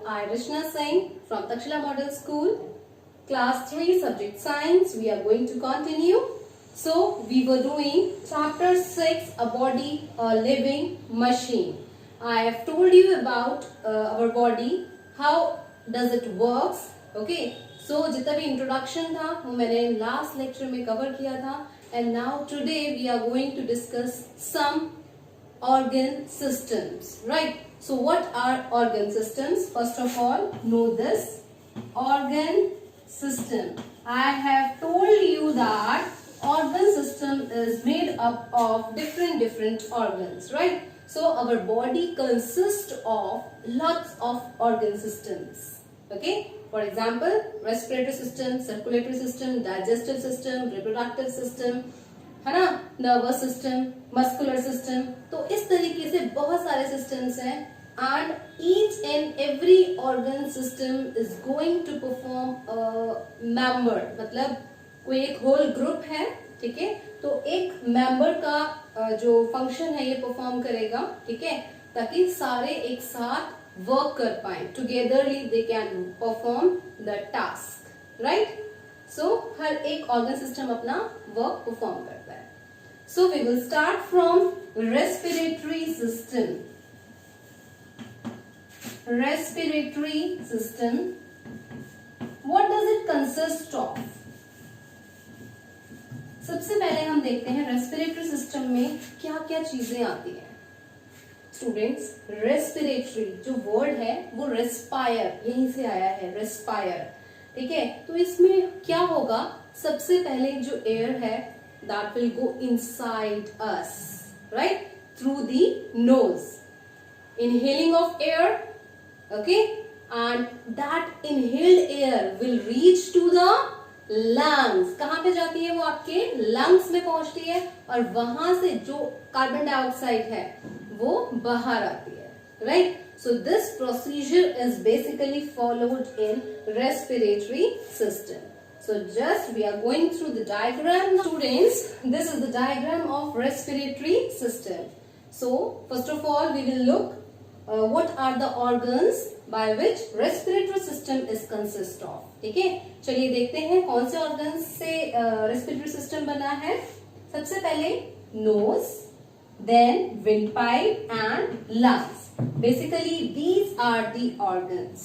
I, Rishna Singh from Takshila Model School, Class 3, Subject Science. We are going to continue. So, we were doing Chapter 6, A Body, a Living Machine. I have told you about our body, how does it works. Okay. So, जितना भी introduction था वो मैंने last lecture में cover किया था. And now today we are going to discuss some organ systems, right? So what are organ systems? First of all, know this organ system. I have told you that organ system is made up of different organs, right? So our body consists of lots of organ systems. Okay? For example, respiratory system, circulatory system, digestive system, reproductive system, है ना, nervous system, muscular system. तो इस तरीके से बहुत सारे systems हैं and each and every organ system is going to perform member. मतलब कोई एक होल ग्रुप है, ठीक है, तो एक मेंबर का जो फंक्शन है ये परफॉर्म करेगा, ठीक है, ताकि सारे एक साथ वर्क कर पाए. Togetherly they can perform the task, right? So हर एक ऑर्गन सिस्टम अपना वर्क परफॉर्म करता है. So we will start from respiratory system. Respiratory system, what does it consist of? सबसे पहले हम देखते हैं रेस्पिरेटरी सिस्टम में क्या क्या चीजें आती हैं. स्टूडेंट्स, रेस्पिरेटरी जो वर्ड है वो रेस्पायर, यहीं से आया है, रेस्पायर, ठीक है. तो इसमें क्या होगा, सबसे पहले जो एयर है that will go inside us, right, through the nose. Inhaling of air, okay, and that inhaled air will reach to the lungs. कहां पे जाती है वो? आपके लंग्स में पहुंचती है और वहां से जो कार्बन डाइऑक्साइड है वो बाहर आती है, right? So this procedure is basically followed in respiratory system. So just we are going through the diagram, students. This is the diagram of respiratory system. So first of all we will look what are the organs by which respiratory system is consist of. ठीक है, चलिए देखते हैं कौन से organs से respiratory system बना है. सबसे पहले nose, then windpipe and lungs. Basically these are the organs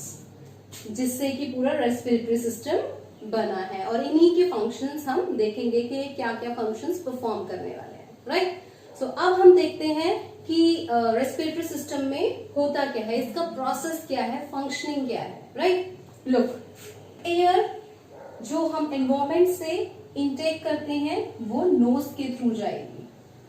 जिससे कि पूरा रेस्पिरेटरी सिस्टम बना है और इन्हीं के फंक्शंस हम देखेंगे कि क्या क्या फंक्शंस परफॉर्म करने वाले हैं, राइट? सो अब हम देखते हैं कि रेस्पिरेटरी सिस्टम में होता क्या है, इसका प्रोसेस क्या है, फंक्शनिंग क्या है, राइट? लुक, एयर जो हम एनवायरमेंट से इनटेक करते हैं वो नोज के थ्रू जाएगी,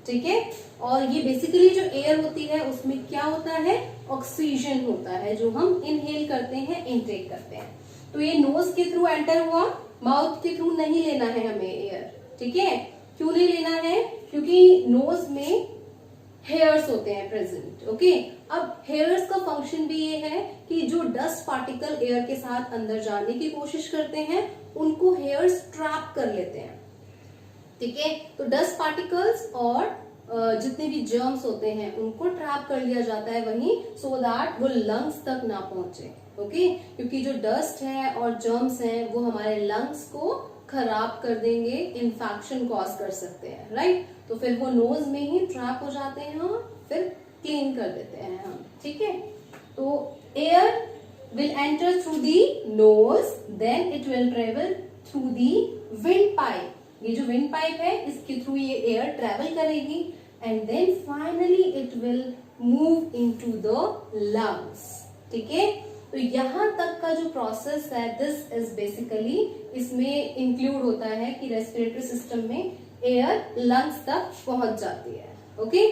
ठीक है. और ये बेसिकली जो एयर होती है उसमें क्या होता है, ऑक्सीजन होता है जो हम इनहेल करते हैं, इनटेक करते हैं. तो ये नोज के थ्रू एंटर हुआ, माउथ के थ्रू नहीं लेना है हमें एयर, ठीक है. क्यों नहीं लेना है? क्योंकि नोज में हेयर्स होते हैं प्रेजेंट, ओके. अब हेयर्स का फंक्शन भी ये है कि जो डस्ट पार्टिकल एयर के साथ अंदर जाने की कोशिश करते हैं उनको हेयर्स ट्रैप कर लेते हैं, ठीक है. तो डस्ट पार्टिकल्स और जितने भी जर्म्स होते हैं उनको ट्रैप कर लिया जाता है वहीं, सो दैट वो लंग्स तक ना पहुंचे, ओके. क्योंकि जो डस्ट है और जर्म्स हैं वो हमारे लंग्स को खराब कर देंगे, इन्फेक्शन कॉज कर सकते हैं, राइट? तो फिर वो नोज में ही ट्रैप हो जाते हैं और फिर क्लीन कर देते हैं हम, ठीक है. तो air will enter through the nose, then it will travel through the wind pipe. ये जो विंड पाइप है इसके थ्रू ये एयर ट्रेवल करेगी and then finally it will move into the lungs, ठीक है. तो यहां तक का जो प्रोसेस है दिस इज बेसिकली, इसमें इंक्लूड होता है कि रेस्पिरेटरी सिस्टम में एयर लंग्स तक पहुंच जाती है, ओके.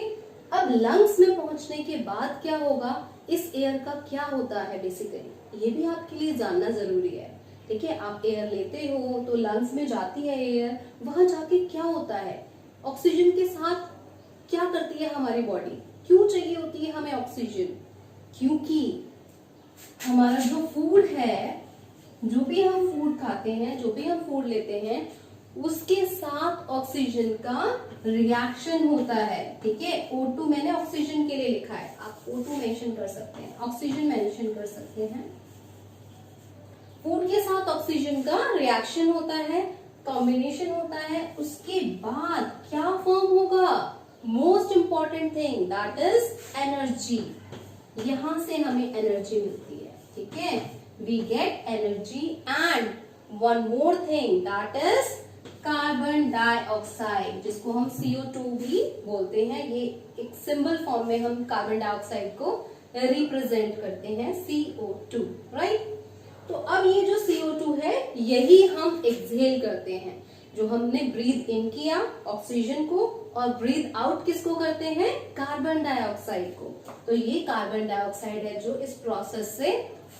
अब लंग्स में पहुंचने के बाद क्या होगा, इस एयर का क्या होता है बेसिकली, ये भी आपके लिए जानना जरूरी है, ठीक है. आप एयर लेते हो तो लंग्स में जाती है एयर, वहां जाके क्या होता है, ऑक्सीजन के साथ क्या करती है हमारी बॉडी. क्यों चाहिए होती है हमें ऑक्सीजन? क्योंकि हमारा जो फूड है, जो भी हम फूड खाते हैं, जो भी हम फूड लेते हैं उसके साथ ऑक्सीजन का रिएक्शन होता है, ठीक है. O2 मैंने ऑक्सीजन के लिए लिखा है, आप O2 मेंशन कर सकते हैं, ऑक्सीजन मेंशन कर सकते हैं, फूड के साथ ऑक्सीजन का रिएक्शन होता है, कॉम्बिनेशन होता है, उसके बाद क्या फॉर्म होगा, most important thing that is energy. यहां से हमें एनर्जी मिलती है, ठीक है, we get energy and one more thing that is carbon dioxide, जिसको हम CO2 भी बोलते हैं। ये एक सिंबल फॉर्म में हम कार्बन डाइऑक्साइड को रिप्रेजेंट करते हैं, CO2, राइट। तो अब ये जो CO2 है यही हम एक्सहेल करते हैं, जो हमने ब्रीथ इन किया ऑक्सीजन को और ब्रीथ आउट किसको करते हैं, कार्बन डाइऑक्साइड को। तो ये कार्बन डाइऑक्साइड है जो इस प्रोसेस से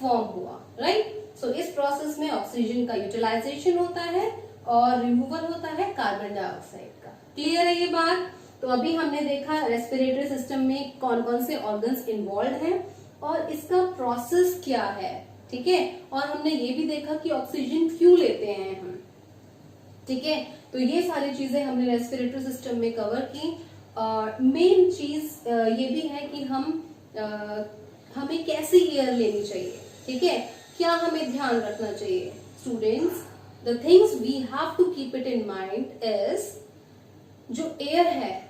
फॉर्म हुआ, राइट। सो इस प्रोसेस में ऑक्सीजन का यूटिलाइजेशन होता है और रिमूवल होता है कार्बन डाइऑक्साइड का। क्लियर है ये बात। तो अभी हमने देखा रेस्पिरेटरी सिस्टम में कौन कौन से ऑर्गन्स इन्वॉल्व हैं और इसका प्रोसेस क्या है, ठीक है। और हमने ये भी देखा कि ऑक्सीजन क्यों लेते हैं हम, ठीक है। तो ये सारी चीजें हमने रेस्पिरेटरी सिस्टम में कवर की। मेन चीज ये भी है कि हमें कैसी एयर लेनी चाहिए, ठीक है, क्या हमें ध्यान रखना चाहिए students. The things we have to keep it in mind is, जो एयर है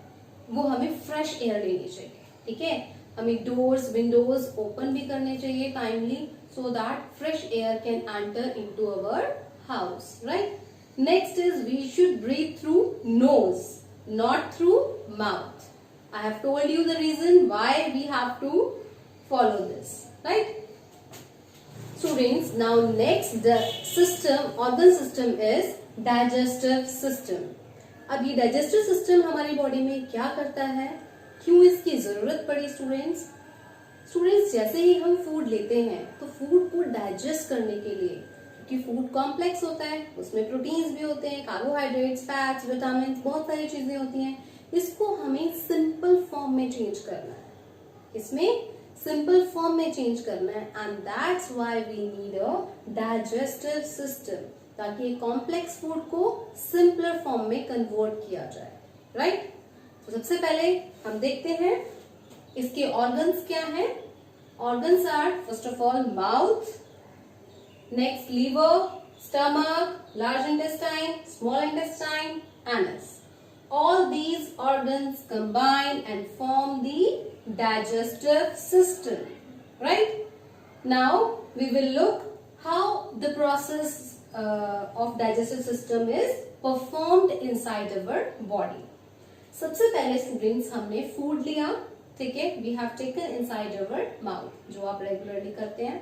वो हमें फ्रेश एयर लेनी चाहिए, ठीक है। हमें डोर्स विंडोज ओपन भी करने चाहिए timely, so that fresh air can enter into our house, right? Next is we should breathe through nose, not through mouth. I have told you the reason why we have to follow this, right? Students, now next the organ system is digestive system. अब ये digestive system हमारी body में क्या करता है, क्यों इसकी जरूरत पड़ी स्टूडेंट्स। जैसे ही हम फूड लेते हैं तो फूड को डाइजेस्ट करने के लिए, क्योंकि फूड कॉम्प्लेक्स होता है, उसमें प्रोटीन्स भी होते हैं, कार्बोहाइड्रेट्स, फैट्स, विटामिन, बहुत सारी चीजें होती हैं, इसको हमें सिंपल फॉर्म में चेंज करना है, इसमें सिंपल फॉर्म में चेंज करना है। And that's why we need a digestive system, ताकि कॉम्प्लेक्स फूड को सिंपलर फॉर्म में कन्वर्ट किया जाए, राइट। तो सबसे पहले हम देखते हैं इसके ऑर्गन्स क्या हैं। Organs are first of all mouth, next liver, stomach, large intestine, small intestine, anus. All these organs combine and form the digestive system, right? Now we will look how the process of digestive system is performed inside our body. सबसे पहले students हमने food लिया, ठीक है, we have taken inside our mouth, जो आप regularly करते हैं,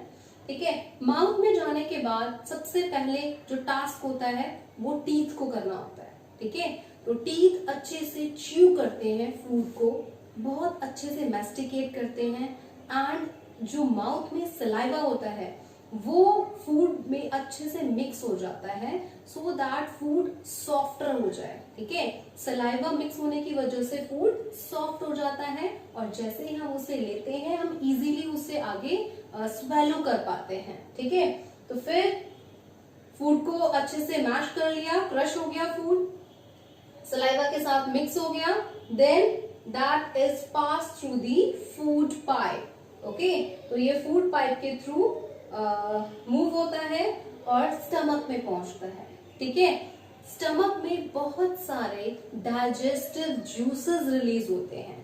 ठीक है। माउथ में जाने के बाद सबसे पहले जो टास्क होता है वो टीथ को करना होता है, ठीक है। तो टीथ अच्छे से च्यू करते हैं फूड को, बहुत अच्छे से मैस्टिकेट करते हैं, एंड जो माउथ में सलाइवा होता है वो फूड में अच्छे से मिक्स हो जाता है, सो दैट फूड सॉफ्टर हो जाए, ठीक है। सलाइवा मिक्स होने की वजह से फूड सॉफ्ट हो जाता है और जैसे ही हम उसे लेते हैं हम इजीली उसे आगे स्वेलो कर पाते हैं, ठीक है। तो फिर फूड को अच्छे से मैश कर लिया, क्रश हो गया फूड, सलाइवा के साथ मिक्स हो गया, then that is pass through the food pipe, okay. तो ये फूड पाइप के थ्रू मूव होता है और स्टमक में पहुंचता है, ठीक है। स्टमक में बहुत सारे डाइजेस्टिव जूसेस रिलीज होते हैं,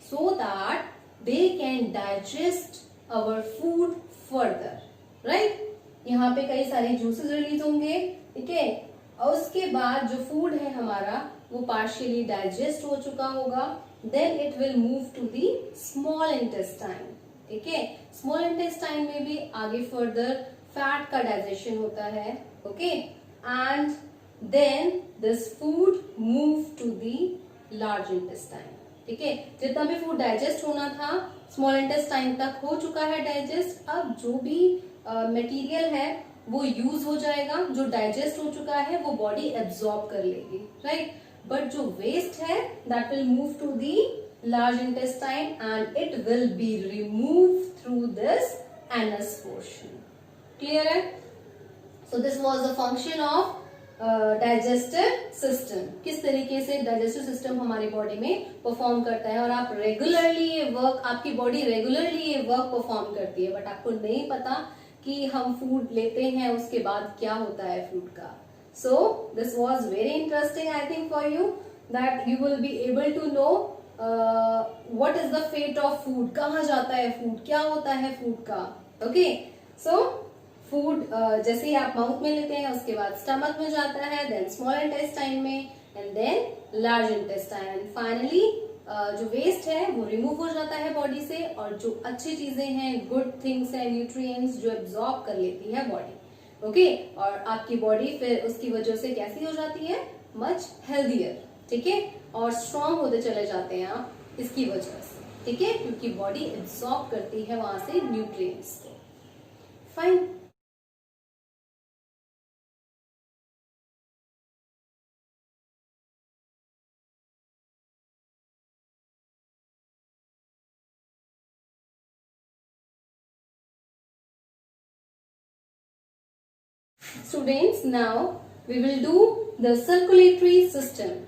so that they can digest our food further, right. यहाँ पे कई सारे जूसेस रिलीज होंगे, ठीक है, और उसके बाद जो फूड है हमारा वो पार्शियली डाइजेस्ट हो चुका होगा, then it will move to the small intestine, ठीक है। स्मॉल इंटेस्टाइन में भी आगे फर्दर फैट का डाइजेशन होता है, okay, and then this food move to the large intestine, ठीक है। जितना भी फूड डाइजेस्ट होना था स्मॉल इंटेस्टाइन तक हो चुका है डाइजेस्ट। अब जो भी मटेरियल है वो यूज हो जाएगा, जो डाइजेस्ट हो चुका है वो बॉडी एब्सॉर्ब कर लेगी, राइट। बट जो वेस्ट है that will move to the large intestine and it will be removed through this anus portion. Clear है? So this was the function of digestive system. किस तरीके से digestive system हमारी body में perform करता है, और आप रेगुलरली ये वर्क, आपकी बॉडी रेगुलरली ये वर्क परफॉर्म करती है, बट आपको नहीं पता कि हम फूड लेते हैं उसके बाद क्या होता है फूड का. So this was very interesting I think for you, that you will be able to know what is the fate of food, कहाँ जाता है food, क्या होता है food का. Okay, so food जैसे ही आप माउथ में लेते हैं उसके बाद स्टमक में जाता है, then small intestine में, and then large intestine, and finally जो वेस्ट है वो रिमूव हो जाता है बॉडी से, और जो अच्छी चीजें हैं, गुड थिंग्स है, न्यूट्रिएंट्स जो एब्जॉर्ब कर लेती है बॉडी. ओके, और आपकी बॉडी फिर उसकी वजह से कैसी हो जाती है, मच हेल्दियर. ठीक है, और स्ट्रांग होते चले जाते हैं आप इसकी वजह से. ठीक है, क्योंकि बॉडी एब्जॉर्ब करती है वहां से न्यूट्रिएंट्स को. Fine. Students, now we will do the circulatory system.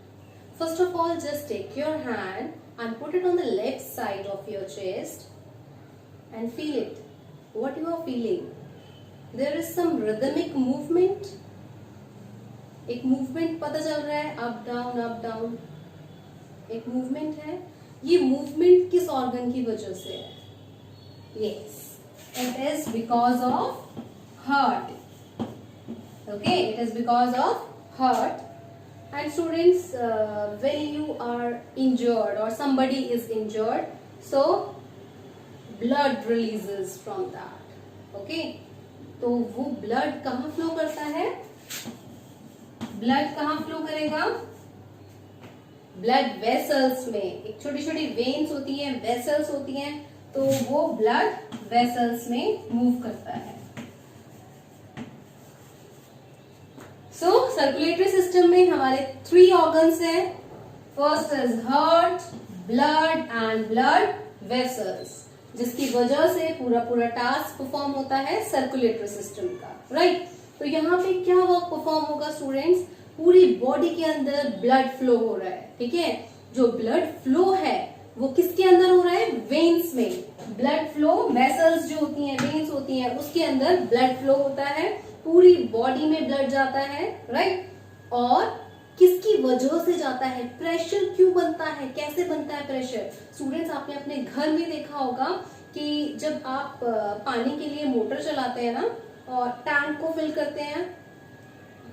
First of all, just take your hand and put it on the left side of your chest and feel it. What you are feeling? There is some rhythmic movement. एक movement पता चल रहा है, up down. एक movement है. ये movement किस organ की वजह से है? Yes, it is because of heart. Okay, it is because of heart. And students, when you are injured or somebody is injured, so blood releases from that. Okay, तो वो blood कहाँ flow करता है? Blood कहाँ flow करेगा? Blood vessels में. एक छोटी छोटी veins होती हैं, vessels होती हैं, तो वो blood vessels में move करता है. So circulatory system में हमारे 3 organs हैं. First is heart, blood and blood vessels, जिसकी वजह से पूरा टास्क परफॉर्म होता है सर्कुलेटरी सिस्टम का. राइट, तो यहाँ पे क्या वर्क परफॉर्म होगा स्टूडेंट्स? पूरी बॉडी के अंदर ब्लड फ्लो हो रहा है. ठीक है, जो ब्लड फ्लो है वो किसके अंदर हो रहा है? वेन्स में. ब्लड फ्लो, वेसल्स जो होती हैं, वेन्स होती हैं, उसके अंदर ब्लड फ्लो होता है. पूरी बॉडी में ब्लड जाता है. राइट, और किसकी वजह से जाता है? प्रेशर क्यों बनता है, कैसे बनता है प्रेशर? स्टूडेंट्स, आपने अपने घर में देखा होगा कि जब आप पानी के लिए मोटर चलाते हैं ना, और टैंक को फिल करते हैं,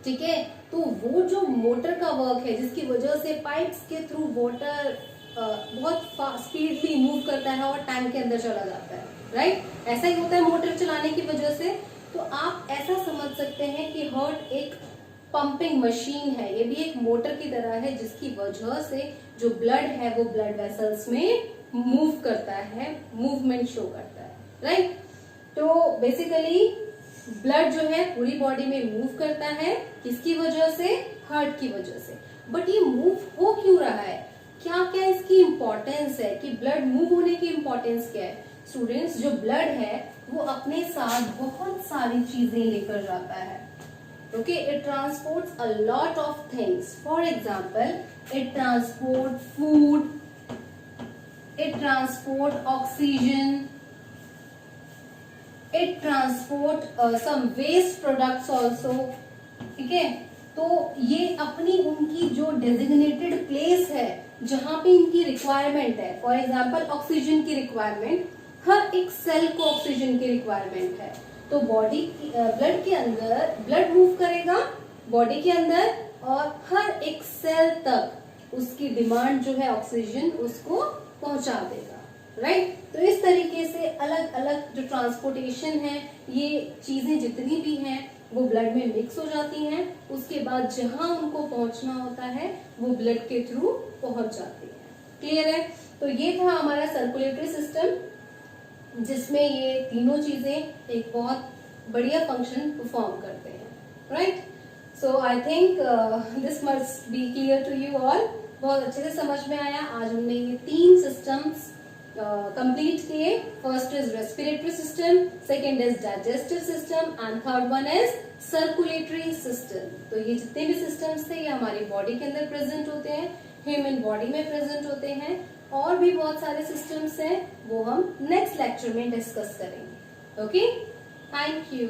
ठीक है, तो वो जो मोटर का वर्क है, जिसकी वजह से पाइप्स के थ्रू वाटर बहुत स्पीडली मूव करता है और टैंक के अंदर चला जाता है. राइट, ऐसा ही होता है मोटर चलाने की वजह से. तो आप ऐसा समझ सकते हैं कि हार्ट एक पंपिंग मशीन है, ये भी एक मोटर की तरह है, जिसकी वजह से जो ब्लड है वो ब्लड वेसल्स में मूव करता है, मूवमेंट शो करता है. राइट, तो बेसिकली ब्लड जो है पूरी बॉडी में मूव करता है. किसकी वजह से? हार्ट की वजह से. बट ये मूव हो क्यों रहा है? क्या क्या इसकी इंपॉर्टेंस है कि ब्लड मूव होने की इंपॉर्टेंस क्या है? स्टूडेंट्स, जो ब्लड है वो अपने साथ बहुत सारी चीजें लेकर जाता है. Okay, it transports a lot of things. For example, it transport food, it transport oxygen, it transport some waste products also. ठीक है, तो ये अपनी उनकी जो डेजिग्नेटेड प्लेस है जहां पे इनकी रिक्वायरमेंट है. फॉर एग्जाम्पल, ऑक्सीजन की रिक्वायरमेंट, हर एक सेल को ऑक्सीजन की रिक्वायरमेंट है. तो बॉडी ब्लड के अंदर ब्लड मूव करेगा बॉडी के अंदर, और हर एक सेल तक उसकी डिमांड जो है ऑक्सीजन उसको पहुंचा देगा. राइट, तो इस तरीके से अलग अलग जो ट्रांसपोर्टेशन है, ये चीजें जितनी भी हैं वो ब्लड में मिक्स हो जाती हैं. उसके बाद जहां उनको पहुंचना होता है वो ब्लड के थ्रू पहुंच जाती है. क्लियर है? तो ये था हमारा सर्कुलेटरी सिस्टम, जिसमें ये तीनों चीजें एक बहुत बढ़िया फंक्शन परफॉर्म करते हैं. Right, so I think this must be clear to you all. बहुत अच्छे से समझ में आया. आज हमने ये 3 सिस्टम्स कंप्लीट किए. First is respiratory system, second is digestive system, and third one is circulatory system. तो ये जितने भी सिस्टम्स थे ये हमारी बॉडी के अंदर प्रेजेंट होते हैं, ह्यूमन बॉडी में प्रेजेंट होते हैं. और भी बहुत सारे सिस्टम्स हैं, वो हम नेक्स्ट लेक्चर में डिस्कस करेंगे. Okay, thank you.